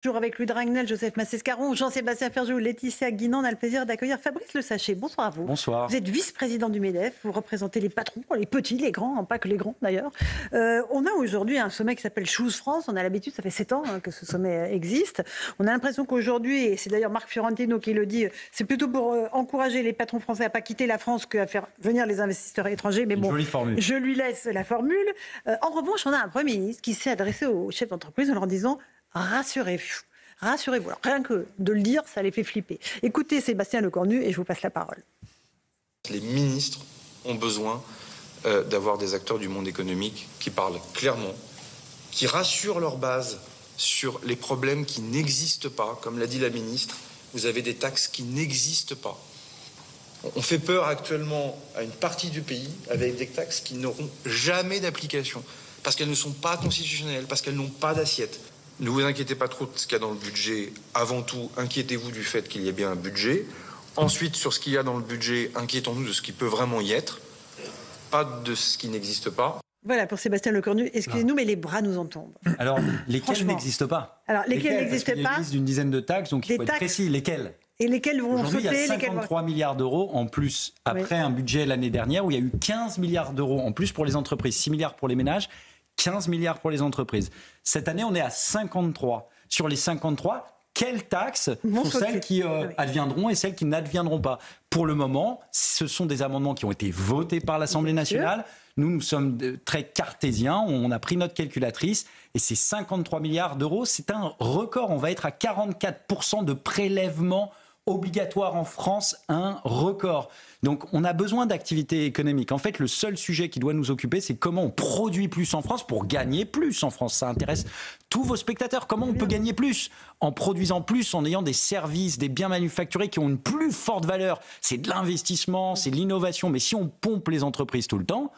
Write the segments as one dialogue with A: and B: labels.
A: Toujours avec Louis Dragnel, Joseph Massescaron, Jean-Sébastien Ferjou, Laetitia Guinan. On a le plaisir d'accueillir Fabrice Le Sachet. Bonsoir à vous.
B: Bonsoir.
A: Vous êtes vice-président du MEDEF, vous représentez les patrons, les petits, les grands, hein, pas que les grands d'ailleurs. On a aujourd'hui un sommet qui s'appelle Choose France. On a l'habitude, ça fait 7 ans que ce sommet existe. On a l'impression qu'aujourd'hui, et c'est d'ailleurs Marc Fiorentino qui le dit, c'est plutôt pour encourager les patrons français à ne pas quitter la France qu'à faire venir les investisseurs étrangers. Mais bon, je lui laisse la formule. En revanche, on a un Premier ministre qui s'est adressé aux chefs d'entreprise en leur disant « rassurez-vous ». Rassurez-vous. Alors, rien que de le dire, ça les fait flipper. Écoutez Sébastien Lecornu et je vous passe la parole.
C: Les ministres ont besoin d'avoir des acteurs du monde économique qui parlent clairement, qui rassurent leur base sur les problèmes qui n'existent pas. Comme l'a dit la ministre, vous avez des taxes qui n'existent pas. On fait peur actuellement à une partie du pays avec des taxes qui n'auront jamais d'application, parce qu'elles ne sont pas constitutionnelles, parce qu'elles n'ont pas d'assiette. Ne vous inquiétez pas trop de ce qu'il y a dans le budget. Avant tout, inquiétez-vous du fait qu'il y ait bien un budget. Ensuite, sur ce qu'il y a dans le budget, inquiétons-nous de ce qui peut vraiment y être, pas de ce qui n'existe pas.
A: Voilà pour Sébastien Lecornu. Excusez-nous, mais les bras nous en tombent.
B: Alors, lesquels n'existent pas?
A: Alors, lesquels n'existent pas?
B: Il y a une liste d'une dizaine de taxes, donc il faut être précis. Lesquels?
A: Et lesquels vont
B: Aujourd'hui,
A: sauter?
B: il y a 53 milliards d'euros en plus, après un budget l'année dernière où il y a eu 15 milliards d'euros en plus pour les entreprises, 6 milliards pour les ménages, 15 milliards pour les entreprises. Cette année, on est à 53. Sur les 53, quelles taxes sont celles qui adviendront et celles qui n'adviendront pas? Pour le moment, ce sont des amendements qui ont été votés par l'Assemblée nationale. Nous sommes très cartésiens. On a pris notre calculatrice et ces 53 milliards d'euros, c'est un record. On va être à 44% de prélèvements obligatoires en France, un record. Donc on a besoin d'activité économique. En fait, le seul sujet qui doit nous occuper, c'est comment on produit plus en France pour gagner plus en France. Ça intéresse tous vos spectateurs. Comment on peut gagner plus? En produisant plus, en ayant des services, des biens manufacturés qui ont une plus forte valeur. C'est de l'investissement, c'est de l'innovation. Mais si on pompe les entreprises tout le temps,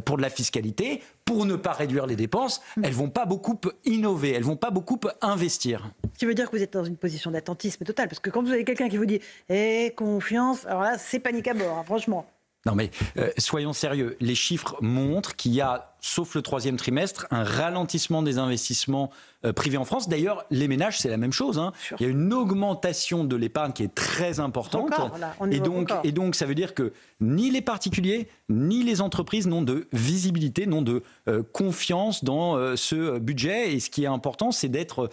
B: pour de la fiscalité, pour ne pas réduire les dépenses, elles vont pas beaucoup innover, elles vont pas beaucoup investir.
A: Ce qui veut dire que vous êtes dans une position d'attentisme total. Parce que quand vous avez quelqu'un qui vous dit « confiance », alors là, c'est panique à bord, hein, franchement.
B: Non mais soyons sérieux, les chiffres montrent qu'il y a, sauf le troisième trimestre, un ralentissement des investissements privés en France. D'ailleurs, les ménages, c'est la même chose. Hein. Il y a une augmentation de l'épargne qui est très importante.
A: Record, là,
B: et donc, ça veut dire que ni les particuliers, ni les entreprises n'ont de visibilité, n'ont de confiance dans ce budget. Et ce qui est important, c'est d'être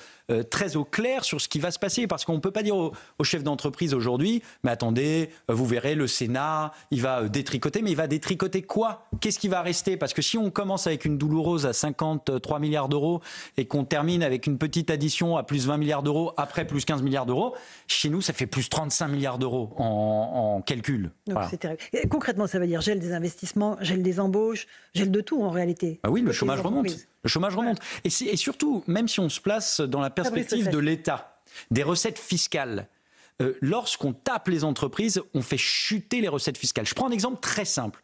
B: très au clair sur ce qui va se passer. Parce qu'on ne peut pas dire aux chefs d'entreprise aujourd'hui, mais attendez, vous verrez, le Sénat, il va détricoter. Mais il va détricoter quoi? Qu'est-ce qui va rester? Parce que si on commence avec une douloureuse à 53 milliards d'euros et qu'on termine avec une petite addition à plus 20 milliards d'euros, après plus 15 milliards d'euros, chez nous, ça fait plus 35 milliards d'euros en calcul.
A: Donc
B: voilà.
A: C'est terrible. Et concrètement, ça veut dire gel des investissements, gel des embauches, gel de tout en réalité.
B: Ah oui, le chômage remonte. Le chômage remonte. Et surtout, même si on se place dans la perspective de l'État, des recettes fiscales, lorsqu'on tape les entreprises, on fait chuter les recettes fiscales. Je prends un exemple très simple.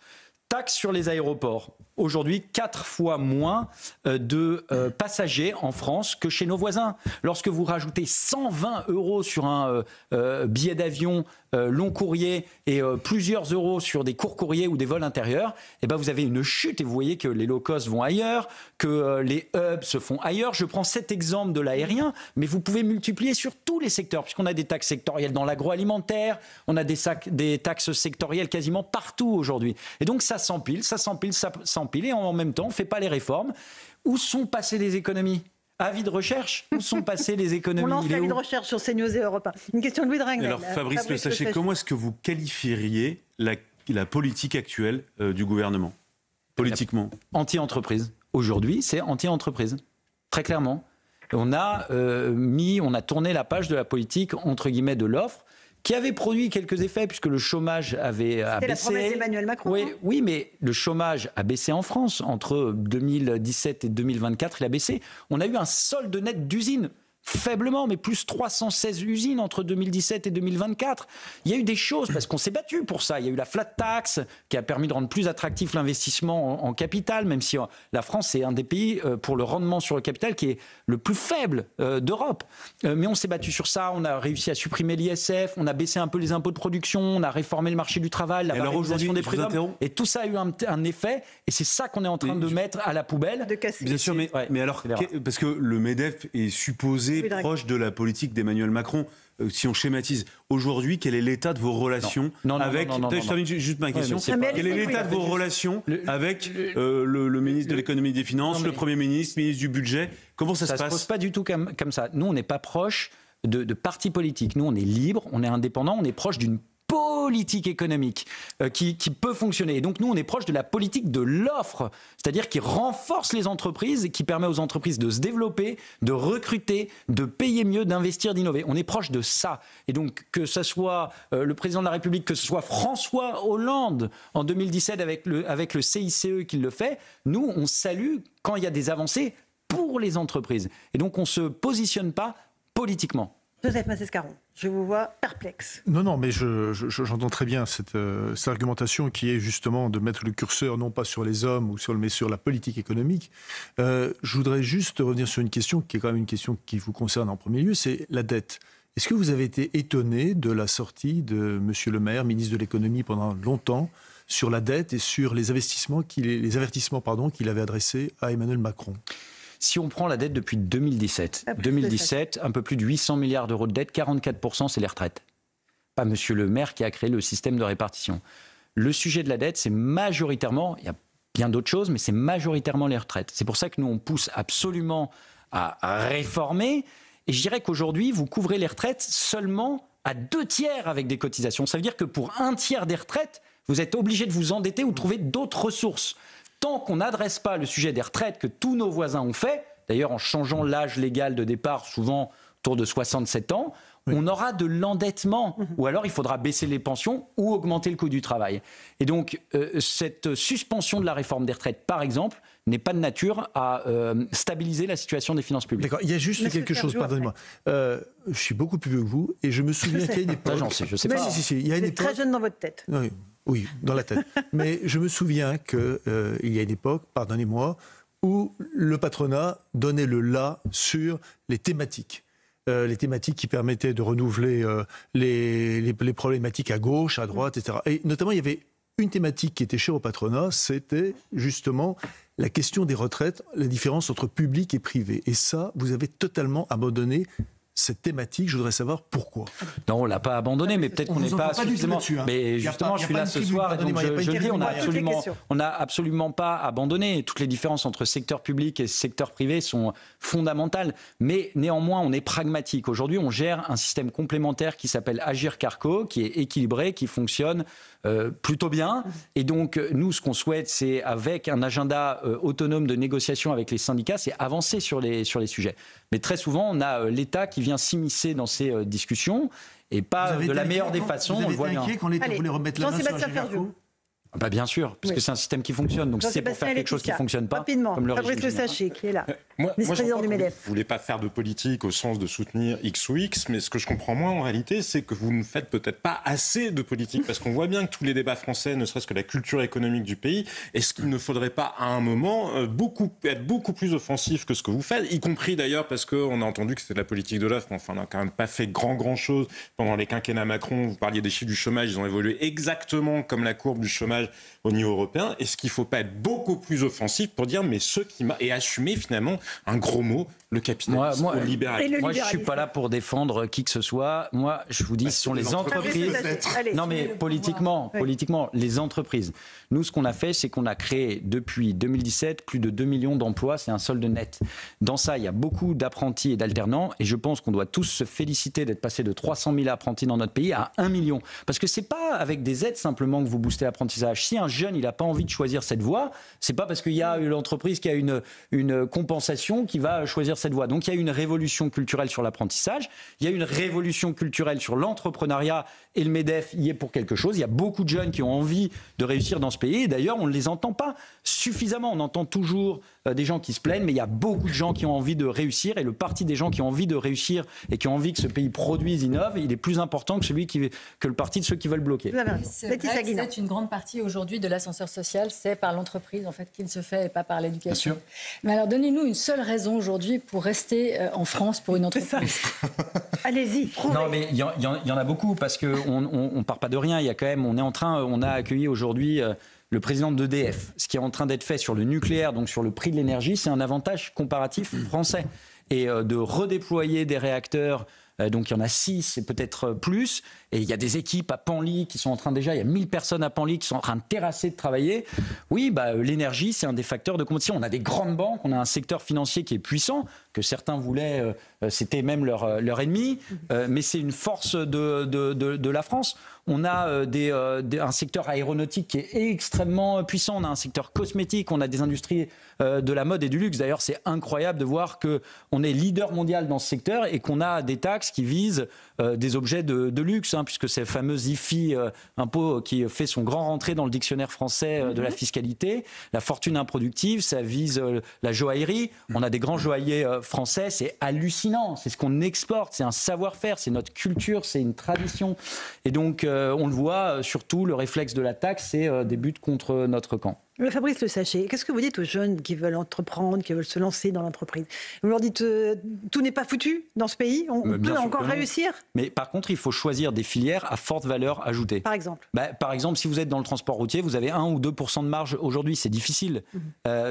B: Taxe sur les aéroports. Aujourd'hui, 4 fois moins de passagers en France que chez nos voisins. Lorsque vous rajoutez 120 € sur un billet d'avion long courrier et plusieurs euros sur des courts courriers ou des vols intérieurs, eh ben vous avez une chute et vous voyez que les low cost vont ailleurs, que les hubs se font ailleurs. Je prends cet exemple de l'aérien, mais vous pouvez multiplier sur tous les secteurs, puisqu'on a des taxes sectorielles dans l'agroalimentaire, on a des taxes sectorielles quasiment partout aujourd'hui. Et donc ça s'empile, et en même temps, on ne fait pas les réformes. Où sont passées les économies? Avis de recherche? Où sont passées les économies?
A: On lance l'avis de recherche sur CNews et Europe 1. Une question de Louis Dragnel.
D: Alors Fabrice Le Sachet, comment est-ce que vous qualifieriez la politique actuelle du gouvernement, politiquement?
B: Anti-entreprise. Aujourd'hui, c'est anti-entreprise. Très clairement. On a tourné la page de la politique, entre guillemets, de l'offre, qui avait produit quelques effets, puisque le chômage a baissé.
A: C'était la promesse d'Emmanuel Macron.
B: Oui, mais le chômage a baissé en France. Entre 2017 et 2024, il a baissé. On a eu un solde net d'usines. Faiblement, mais plus 316 usines entre 2017 et 2024. Il y a eu des choses, parce qu'on s'est battu pour ça. Il y a eu la flat tax, qui a permis de rendre plus attractif l'investissement en capital, même si la France est un des pays pour le rendement sur le capital qui est le plus faible d'Europe. Mais on s'est battu sur ça, on a réussi à supprimer l'ISF, on a baissé un peu les impôts de production, on a réformé le marché du travail, la valorisation des prud'hommes. Et tout ça a eu un effet, et c'est ça qu'on est en train de mettre à la poubelle.
A: De casser.
D: Bien sûr, mais alors, parce que le MEDEF est supposé êtes proche de la politique d'Emmanuel Macron. Si on schématise, aujourd'hui, quel est l'état de vos relations avec... Je termine juste ma question. Quel est l'état de vos relations avec le ministre de l'économie et des finances, le Premier ministre, le ministre du budget? Comment ça se passe?
B: Ça ne se pose pas du tout comme ça. Nous, on n'est pas proche de partis politiques. Nous, on est libre, on est indépendant, on est proche d'une politique économique qui peut fonctionner. Et donc nous, on est proche de la politique de l'offre, c'est-à-dire qui renforce les entreprises et qui permet aux entreprises de se développer, de recruter, de payer mieux, d'investir, d'innover. On est proche de ça. Et donc que ce soit le président de la République, que ce soit François Hollande en 2017 avec le CICE qui le fait, nous, on salue quand il y a des avancées pour les entreprises. Et donc on ne se positionne pas politiquement.
A: Joseph Massescaron, je vous vois perplexe.
E: Non, mais j'entends très bien cette argumentation qui est justement de mettre le curseur non pas sur les hommes, mais sur la politique économique. Je voudrais juste revenir sur une question qui est quand même une question qui vous concerne en premier lieu, c'est la dette. Est-ce que vous avez été étonné de la sortie de M. Le Maire, ministre de l'économie pendant longtemps, sur la dette et sur les avertissements qu'il avait adressés à Emmanuel Macron?
B: Si on prend la dette depuis 2017, un peu plus de 800 milliards d'euros de dette, 44% c'est les retraites. Pas Monsieur le Maire qui a créé le système de répartition. Le sujet de la dette, c'est majoritairement, il y a bien d'autres choses, mais c'est majoritairement les retraites. C'est pour ça que nous, on pousse absolument à réformer. Et je dirais qu'aujourd'hui, vous couvrez les retraites seulement à 2/3 avec des cotisations. Ça veut dire que pour 1/3 des retraites, vous êtes obligé de vous endetter ou de trouver d'autres ressources. Tant qu'on n'adresse pas le sujet des retraites que tous nos voisins ont fait, d'ailleurs en changeant l'âge légal de départ, souvent autour de 67 ans, on aura de l'endettement. Ou alors il faudra baisser les pensions ou augmenter le coût du travail. Et donc cette suspension de la réforme des retraites, par exemple, n'est pas de nature à stabiliser la situation des finances publiques.
E: D'accord, il y a juste quelque chose, pardonnez-moi. Je suis beaucoup plus vieux que vous et je me souviens qu'il y a une époque...
B: je sais pas.
E: Si, il y a une époque...
A: très jeune dans votre tête.
E: Oui, dans la tête. Mais je me souviens qu'il y a une époque, pardonnez-moi, où le patronat donnait le là sur les thématiques. Les thématiques qui permettaient de renouveler les problématiques à gauche, à droite, etc. Et notamment, il y avait une thématique qui était chère au patronat, c'était justement la question des retraites, la différence entre public et privé. Et ça, vous avez totalement abandonné cette thématique. Je voudrais savoir pourquoi.
B: Non, on ne l'a pas abandonné, mais peut-être qu'on n'est pas suffisamment... Mais justement, je suis là ce soir, et donc je le dis, on n'a absolument pas abandonné. Toutes les différences entre secteur public et secteur privé sont fondamentales. Mais néanmoins, on est pragmatique. Aujourd'hui, on gère un système complémentaire qui s'appelle Agir Carco, qui est équilibré, qui fonctionne plutôt bien. Et donc, nous, ce qu'on souhaite, c'est, avec un agenda autonome de négociation avec les syndicats, c'est avancer sur les sujets. Mais très souvent, on a l'État qui vient s'immiscer dans ces discussions, et pas de la meilleure des façons.
E: Vous avez été inquiet quand l'État voulait remettre la main sur Agir Carco ?
B: Bah bien sûr, parce que c'est un système qui fonctionne. Donc si c'est pour faire quelque chose qui ne fonctionne pas,
A: rapidement,
B: comme le
A: Fabrice Le Sachet, qui est là, vice-président du MEDEF.
F: Vous ne voulez pas faire de politique au sens de soutenir X ou X, mais ce que je comprends moins en réalité, c'est que vous ne faites peut-être pas assez de politique, parce qu'on voit bien que tous les débats français, ne serait-ce que la culture économique du pays, est-ce qu'il ne faudrait pas à un moment être beaucoup plus offensif que ce que vous faites, y compris d'ailleurs parce qu'on a entendu que c'était de la politique de l'offre, mais enfin on n'a quand même pas fait grand-chose pendant les quinquennats Macron. Vous parliez des chiffres du chômage, ils ont évolué exactement comme la courbe du chômage au niveau européen. Est-ce qu'il ne faut pas être beaucoup plus offensif pour dire mais et assumer finalement un gros mot, le capitalisme, le libéralisme.
B: Moi, je ne suis pas là pour défendre qui que ce soit. Moi, je vous dis, ce sont les entreprises. Non, mais politiquement, les entreprises. Nous, ce qu'on a fait, c'est qu'on a créé depuis 2017 plus de 2 millions d'emplois. C'est un solde net. Dans ça, il y a beaucoup d'apprentis et d'alternants. Et je pense qu'on doit tous se féliciter d'être passé de 300 000 apprentis dans notre pays à 1 million. Parce que ce n'est pas avec des aides simplement que vous boostez l'apprentissage. Si un jeune, il n'a pas envie de choisir cette voie, ce n'est pas parce qu'il y a l'entreprise qui a une compensation qui va choisir cette voie. Donc il y a une révolution culturelle sur l'apprentissage, il y a une révolution culturelle sur l'entrepreneuriat, et le MEDEF y est pour quelque chose. Il y a beaucoup de jeunes qui ont envie de réussir dans ce pays, et d'ailleurs on ne les entend pas suffisamment. On entend toujours des gens qui se plaignent, mais il y a beaucoup de gens qui ont envie de réussir, et le parti des gens qui ont envie de réussir et qui ont envie que ce pays produise, innove, il est plus important que le parti de ceux qui veulent bloquer.
G: C'est une grande partie aujourd'hui de l'ascenseur social, c'est par l'entreprise en fait qu'il se fait et pas par l'éducation. Mais alors donnez-nous une seule raison aujourd'hui pour rester en France pour une entreprise.
A: Allez-y.
B: Non, mais il y en a beaucoup, parce qu'on part pas de rien. Il y a quand même, on a accueilli aujourd'hui le président d'EDF. Ce qui est en train d'être fait sur le nucléaire, donc sur le prix de l'énergie, c'est un avantage comparatif français. et de redéployer des réacteurs. Donc il y en a 6 et peut-être plus. Et il y a des équipes à Penly qui sont en train déjà, il y a 1000 personnes à Penly qui sont en train de terrasser, de travailler. Oui, l'énergie, c'est un des facteurs de compétition. On a des grandes banques, on a un secteur financier qui est puissant, que certains voulaient, c'était même leur ennemi, mais c'est une force de la France. On a un secteur aéronautique qui est extrêmement puissant, on a un secteur cosmétique, on a des industries de la mode et du luxe. D'ailleurs, c'est incroyable de voir qu'on est leader mondial dans ce secteur et qu'on a des taxes qui visent des objets de luxe, puisque c'est le fameux IFI, impôt qui fait son grand rentrée dans le dictionnaire français de la fiscalité. La fortune improductive, ça vise la joaillerie. On a des grands joailliers français, c'est hallucinant. C'est ce qu'on exporte, c'est un savoir-faire, c'est notre culture, c'est une tradition. Et donc, on le voit, surtout, le réflexe de la taxe, c'est des buts contre notre camp.
A: Fabrice Le Sachet, qu'est-ce que vous dites aux jeunes qui veulent entreprendre, qui veulent se lancer dans l'entreprise? Vous leur dites tout n'est pas foutu dans ce pays, on peut encore réussir? Mais
B: par contre, il faut choisir des filières à forte valeur ajoutée.
A: Par exemple
B: Par exemple, si vous êtes dans le transport routier, vous avez 1 ou 2% de marge aujourd'hui, c'est difficile.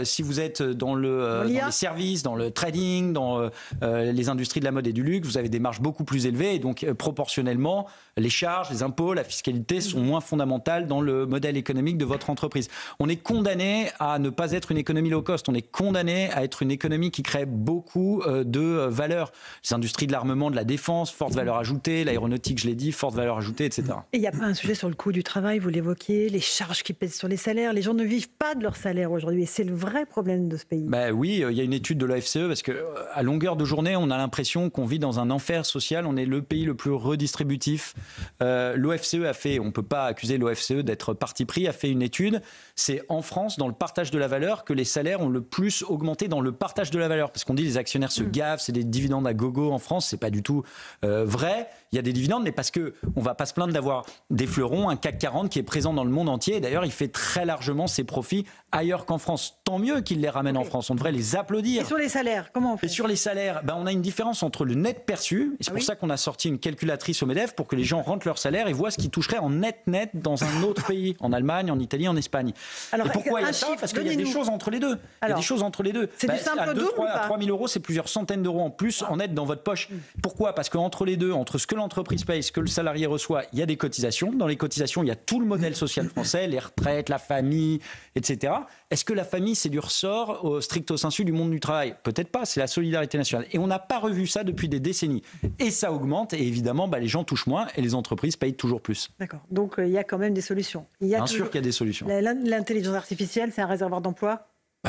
B: Si vous êtes dans les services, dans le trading, dans les industries de la mode et du luxe, vous avez des marges beaucoup plus élevées et donc proportionnellement, les charges, les impôts, la fiscalité sont moins fondamentales dans le modèle économique de votre entreprise. On est condamné à ne pas être une économie low cost. On est condamné à être une économie qui crée beaucoup de valeur. Les industries de l'armement, de la défense, forte valeur ajoutée, l'aéronautique, je l'ai dit, forte valeur ajoutée, etc.
A: Et il n'y a pas un sujet sur le coût du travail, vous l'évoquiez, les charges qui pèsent sur les salaires. Les gens ne vivent pas de leur salaire aujourd'hui et c'est le vrai problème de ce pays.
B: Oui, il y a une étude de l'OFCE parce qu'à longueur de journée, on a l'impression qu'on vit dans un enfer social. On est le pays le plus redistributif. L'OFCE a fait, on ne peut pas accuser l'OFCE d'être parti pris, a fait une étude. C'est en France, dans le partage de la valeur, que les salaires ont le plus augmenté dans le partage de la valeur. Parce qu'on dit les actionnaires se gavent, c'est des dividendes à gogo en France, c'est pas du tout vrai. Il y a des dividendes, mais parce qu'on ne va pas se plaindre d'avoir des fleurons, un CAC 40 qui est présent dans le monde entier. Et d'ailleurs, il fait très largement ses profits ailleurs qu'en France. Tant mieux qu'il les ramène en France, on devrait les applaudir.
A: Et sur les salaires, comment on fait?
B: Et sur les salaires, on a une différence entre le net perçu, et c'est pour ça qu'on a sorti une calculatrice au MEDEF pour que les gens rentrent leur salaire et voient ce qu'ils toucheraient en net dans un autre pays, en Allemagne, en Italie, en Espagne. Alors, et pourquoi il y a ça? Parce qu'il y a des choses entre les deux. Il y a des choses entre les deux.
A: C'est du simple double ou pas?
B: À 3 000 euros, c'est plusieurs centaines d'euros en plus en net dans votre poche. Pourquoi? Parce qu'entre les deux, entre ce que l'entreprise paye, ce que le salarié reçoit, il y a des cotisations. Dans les cotisations, il y a tout le modèle social français, les retraites, la famille, etc. Est-ce que la famille, c'est du ressort au stricto sensu du monde du travail? Peut-être pas, c'est la solidarité nationale. Et on n'a pas revu ça depuis des décennies. Et ça augmente, et évidemment, les gens touchent moins, et les entreprises payent toujours plus.
A: D'accord. Donc, il y a quand même des solutions.
B: Bien sûr qu'il y a des solutions.
A: L'intelligence artificielle, c'est un réservoir d'emploi?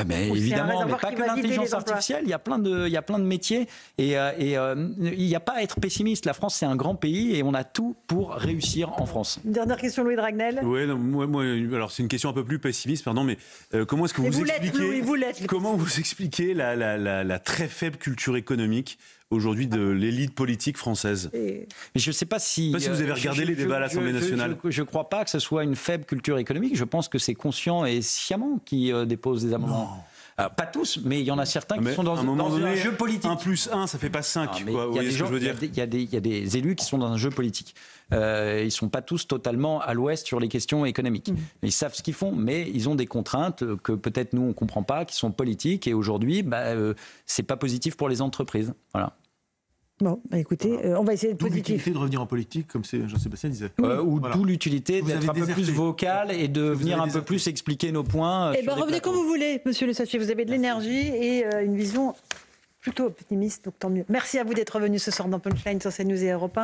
B: Mais évidemment, mais pas que l'intelligence artificielle, il y a plein de métiers et il n'y a pas à être pessimiste. La France, c'est un grand pays et on a tout pour réussir en France.
A: Dernière question, Louis Dragnel.
D: Oui, alors c'est une question un peu plus pessimiste, pardon, mais comment est-ce que vous expliquez la très faible culture économique aujourd'hui de l'élite politique française?
B: Mais je ne sais pas si...
D: vous avez regardé les débats à l'Assemblée nationale.
B: Je ne crois pas que ce soit une faible culture économique. Je pense que c'est conscient et sciemment qui déposent des amendements. Alors, pas tous, mais il y en a certains qui sont dans un jeu politique.
D: 1 plus 1, ça ne fait pas 5.
B: Il y a des élus qui sont dans un jeu politique. Ils ne sont pas tous totalement à l'ouest sur les questions économiques. Ils savent ce qu'ils font, mais ils ont des contraintes que peut-être nous, on ne comprend pas, qui sont politiques. Et aujourd'hui, ce n'est pas positif pour les entreprises. Voilà.
A: Bon, écoutez, on va essayer de positif.
E: L'utilité de revenir en politique, comme Jean-Sébastien disait.
B: D'où l'utilité d'être un peu plus vocal et de venir un peu plus expliquer nos points.
A: Revenez quand vous voulez, monsieur Le Sachet. Vous avez de l'énergie et une vision plutôt optimiste, donc tant mieux. Merci à vous d'être venu ce soir dans Punchline sur CNews et Europe 1.